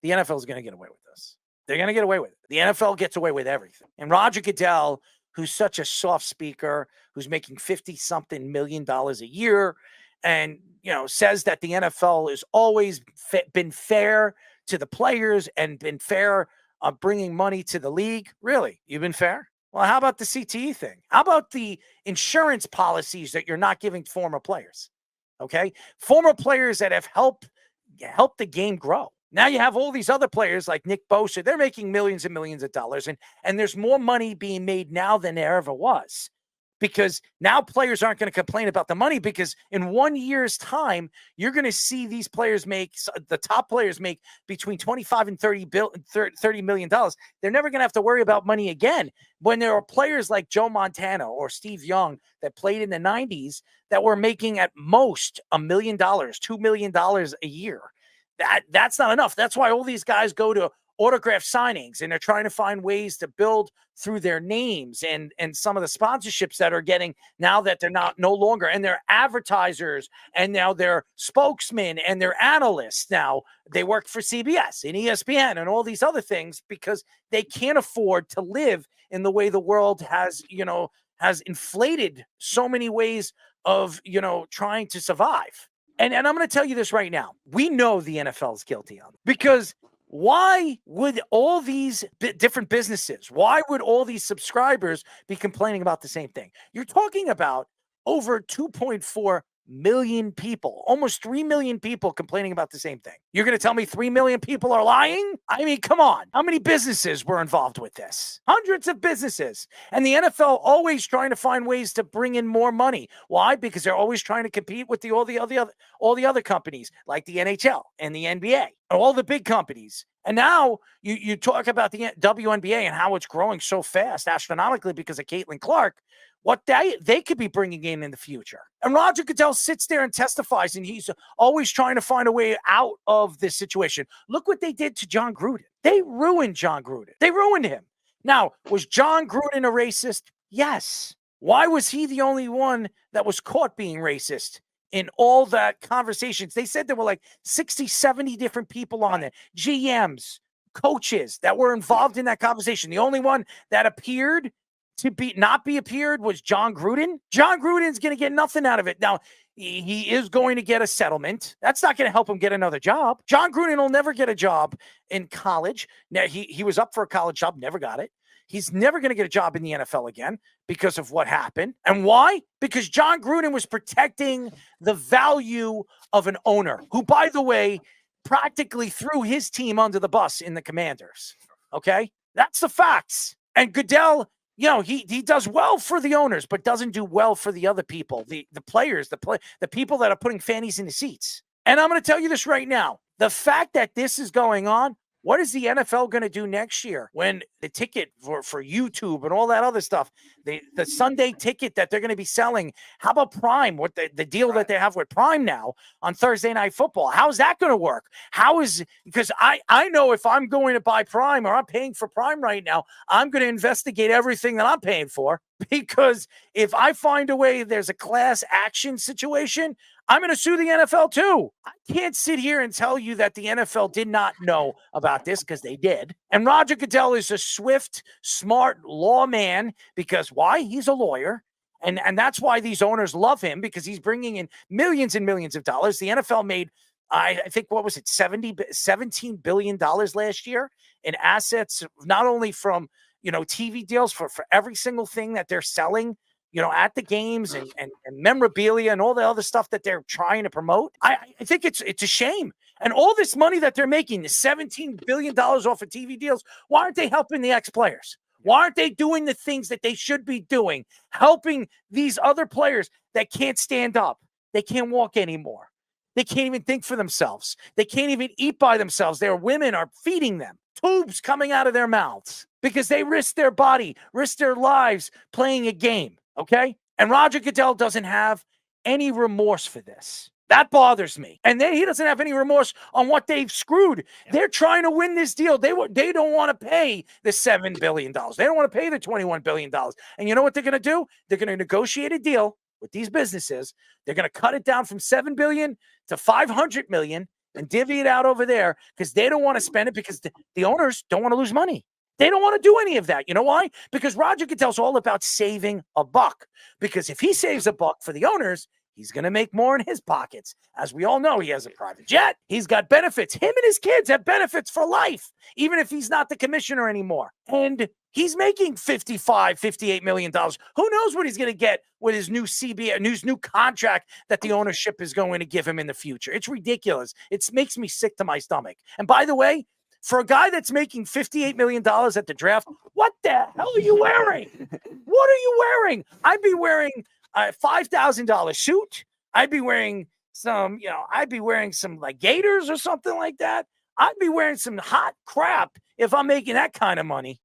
the NFL is going to get away with this. They're going to get away with it. The NFL gets away with everything. And Roger Goodell, who's such a soft speaker, who's making $50-something million a year, and says that the NFL has always been fair to the players and been fair on bringing money to the league. Really? You've been fair? Well, how about the CTE thing? How about the insurance policies that you're not giving former players? Okay? Former players that have helped the game grow. Now you have all these other players like Nick Bosa. They're making millions and millions of dollars. And there's more money being made now than there ever was. Because now players aren't going to complain about the money, because in 1 year's time, you're going to see these players the top players make between $25 and $30 million. They're never going to have to worry about money again. When there are players like Joe Montana or Steve Young that played in the 90s that were making at most $1 million, $2 million a year. That's not enough. That's why all these guys go to autograph signings, and they're trying to find ways to build through their names and some of the sponsorships that are getting now that they're no longer, and they're advertisers, and now they're spokesmen, and they're analysts. Now they work for CBS and ESPN and all these other things, because they can't afford to live in the way the world has inflated so many ways of, trying to survive. And I'm going to tell you this right now. We know the NFL is guilty on it, because why would all these different businesses, why would all these subscribers be complaining about the same thing? You're talking about over 2.4 million people, almost 3 million people complaining about the same thing. You're going to tell me 3 million people are lying? I mean, come on. How many businesses were involved with this? Hundreds of businesses. And the NFL always trying to find ways to bring in more money. Why? Because they're always trying to compete with all the other companies, like the NHL and the NBA, all the big companies. And now you talk about the WNBA and how it's growing so fast, astronomically, because of Caitlin Clark, what they could be bringing in the future. And Roger Goodell sits there and testifies, and he's always trying to find a way out of this situation. Look what they did to John Gruden. They ruined John Gruden. They ruined him. Now, was John Gruden a racist? Yes. Why was he the only one that was caught being racist in all that conversations? They said there were like 60, 70 different people on there, GMs, coaches that were involved in that conversation. The only one that appeared to not be appeared was John Gruden. John Gruden's going to get nothing out of it. Now, he is going to get a settlement. That's not going to help him get another job. John Gruden will never get a job in college. Now, he was up for a college job, never got it. He's never going to get a job in the NFL again because of what happened. And why? Because John Gruden was protecting the value of an owner who, by the way, practically threw his team under the bus in the Commanders. Okay? That's the facts. And Goodell, he does well for the owners, but doesn't do well for the other people, the players, the people that are putting fannies in the seats. And I'm going to tell you this right now. The fact that this is going on, what is the NFL going to do next year when the ticket for YouTube and all that other stuff, the Sunday ticket that they're going to be selling? How about Prime? What the deal that they have with Prime now on Thursday Night Football? How's that going to work? Because I know if I'm going to buy Prime or I'm paying for Prime right now, I'm going to investigate everything that I'm paying for, because if I find a way there's a class action situation, I'm going to sue the NFL too. I can't sit here and tell you that the NFL did not know about this, because they did. And Roger Goodell is a swift, smart lawman, because why? He's a lawyer. And that's why these owners love him, because he's bringing in millions and millions of dollars. The NFL made, I think, what was it, $17 billion last year in assets, not only from, TV deals for every single thing that they're selling, at the games and memorabilia and all the other stuff that they're trying to promote. I think it's a shame. And all this money that they're making, the $17 billion off of TV deals, why aren't they helping the ex-players? Why aren't they doing the things that they should be doing, helping these other players that can't stand up? They can't walk anymore. They can't even think for themselves. They can't even eat by themselves. Their women are feeding them tubes coming out of their mouths because they risk their body, risk their lives playing a game. Okay? And Roger Goodell doesn't have any remorse for this. That bothers me. And then he doesn't have any remorse on what they've screwed. They're trying to win this deal. They don't want to pay the $7 billion. They don't want to pay the $21 billion. And you know what they're going to do? They're going to negotiate a deal with these businesses. They're going to cut it down from $7 billion to $500 million. and divvy it out over there because they don't want to spend it because the owners don't want to lose money. They don't want to do any of that. You know why? Because Roger Goodell's all about saving a buck. Because if he saves a buck for the owners, he's going to make more in his pockets. As we all know, he has a private jet. He's got benefits. Him and his kids have benefits for life, even if he's not the commissioner anymore. And he's making $58 million. Who knows what he's going to get with his new his new contract that the ownership is going to give him in the future. It's ridiculous. It makes me sick to my stomach. And by the way, for a guy that's making $58 million at the draft, what the hell are you wearing? What are you wearing? I'd be wearing a $5,000 suit. I'd be wearing some like gaiters or something like that. I'd be wearing some hot crap if I'm making that kind of money.